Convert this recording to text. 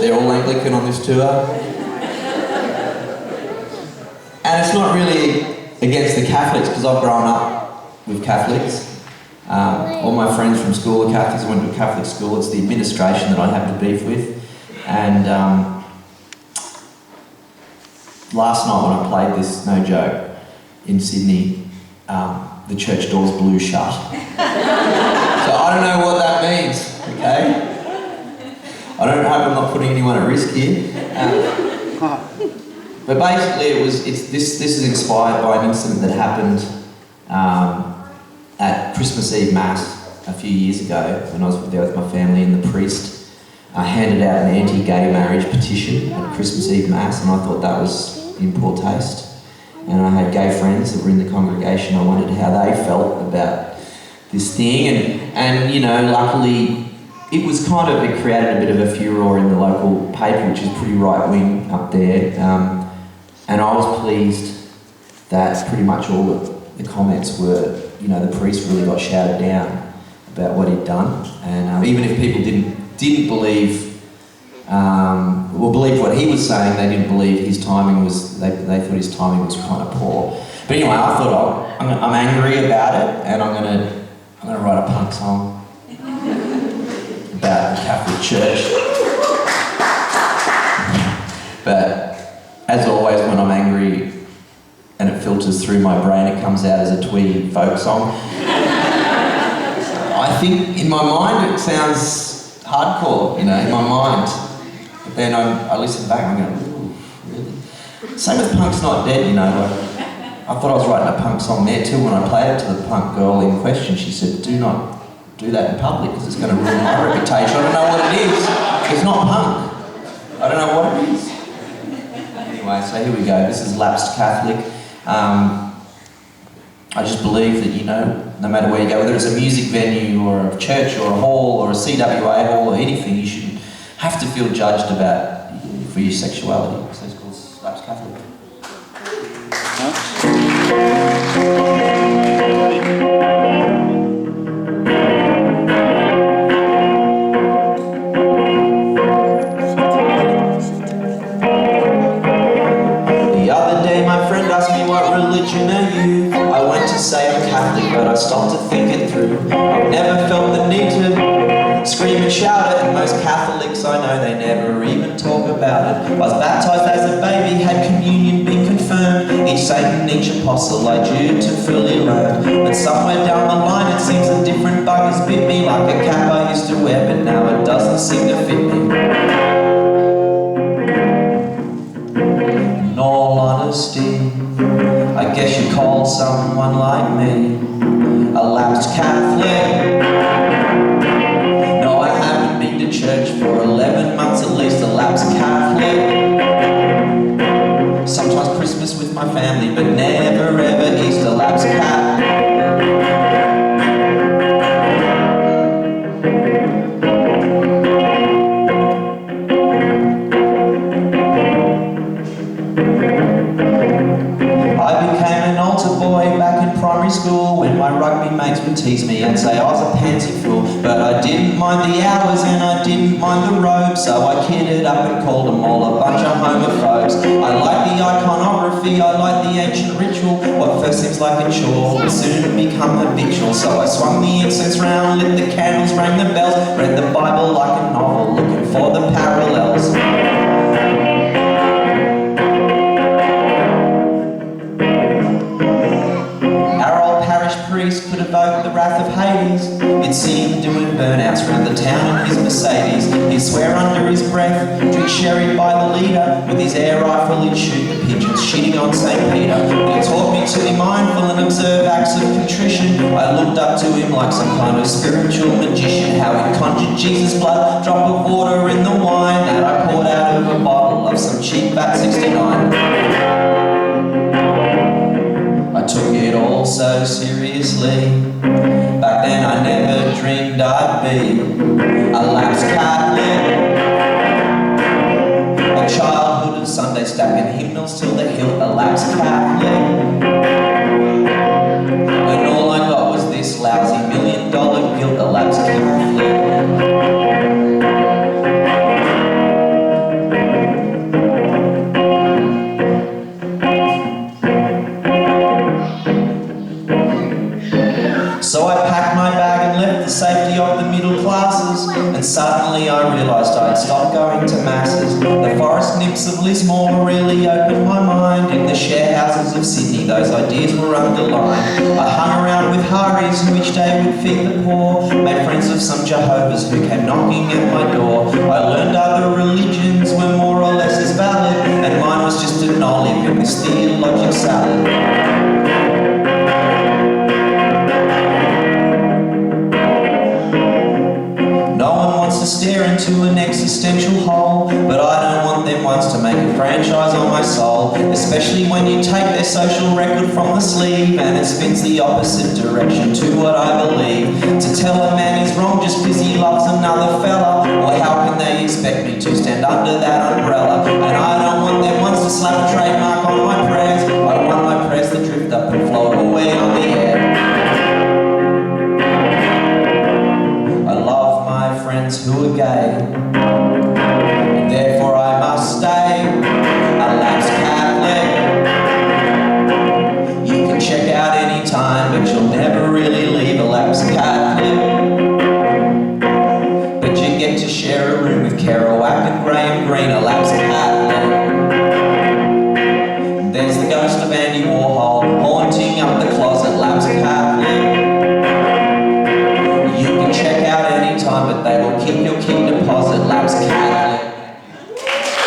they're all Anglican on this tour. And it's not really against the Catholics, because I've grown up with Catholics. All my friends from school are Catholics. I went to a Catholic school. It's the administration that I have the beef with. And last night when I played this, no joke, in Sydney, the church doors blew shut. So I don't know what that means, okay? I don't hope I'm not putting anyone at risk here. But basically this is inspired by an incident that happened at Christmas Eve Mass a few years ago when I was there with my family, and the priest handed out an anti-gay marriage petition at Christmas Eve Mass, and I thought that was in poor taste. And I had gay friends that were in the congregation. I wondered how they felt about this thing, and you know, luckily it created a bit of a furore in the local paper, which is pretty right-wing up there, and I was pleased that pretty much all of the comments were, you know, the priest really got shouted down about what he'd done, and even if people didn't believe believe what he was saying, they didn't believe his timing was, they thought his timing was kind of poor. But anyway, I thought, I'm angry about it, and I'm gonna write a punk song about the Catholic Church. But as always, when I'm angry and it filters through my brain, it comes out as a twee folk song. I think in my mind it sounds hardcore, you know, in my mind. But then I listen back and I go, ooh, really? Same with Punk's Not Dead, you know. I thought I was writing a punk song there too. When I played it to the punk girl in question, she said, do not do that in public because it's going to ruin my reputation. I don't know what it is. It's not punk. I don't know what it is. Anyway, so here we go. This is Lapsed Catholic. I just believe that, you know, no matter where you go, whether it's a music venue or a church or a hall or a CWA hall or anything, you shouldn't have to feel judged about for your sexuality. So it's called Lapsed Catholic. Say I'm Catholic, but I stopped to think it through. I've never felt the need to scream and shout it, and most Catholics I know, they never even talk about it. I was baptised as a baby, had communion been confirmed. Each saint and each apostle I due to fully learn. But somewhere down the line it seems a different bug has bit me, like a cap I used to wear, but now it doesn't seem to fit me. In all honesty, I guess you call someone like me a lapsed Catholic. No, I haven't been to church for 11 months at least, a lapsed Catholic. Sometimes Christmas with my family, but never ever Easter, lapsed Catholic. School when my rugby mates would tease me and say I was a pansy fool, but I didn't mind the hours and I didn't mind the robes, so I kidded up and called them all a bunch of homophobes. I like the iconography, I like the ancient ritual. What first seems like a chore will soon become habitual, so I swung the incense round, lit the candles, rang the bells, read the Bible like a novel, looking for the parallels. Could evoke the wrath of Hades. It seemed doing burnouts around the town in his Mercedes. He'd swear under his breath, drink sherry by the leader. With his air rifle he'd shoot the pigeons, shitting on St. Peter. He taught me to be mindful and observe acts of contrition. I looked up to him like some kind of spiritual magician. How he conjured Jesus' blood, drop of water in the wine that I poured out of a bottle of some cheap Vat 69. I took it all so seriously. Back then I never dreamed I'd be a lapsed Catholic. A childhood of Sunday stacking hymnals till the hilt, a lapsed Catholic. And all I got was this lousy $1 million guilt, a lapsed Catholic. Christ, I'd stopped going to masses. The forest nips of Lismore really opened my mind. In the share houses of Sydney, those ideas were underlined. I hung around with Haris who each day would feed the poor, made friends of some Jehovah's who came knocking at my door. I learned other religions were more or less as valid, and mine was just an olive in this theologic salad. To stare into an existential hole, but I don't want them ones to make a franchise on my soul, especially when you take their social record from the sleeve and it spins the opposite direction to what I believe. To tell a man he's wrong just because he loves another fella, or how can they expect me to stand under that umbrella? And I don't want them ones to slap a trademark on my prayers. I want my prayers to drift up and float away on the air. Friends who are gay,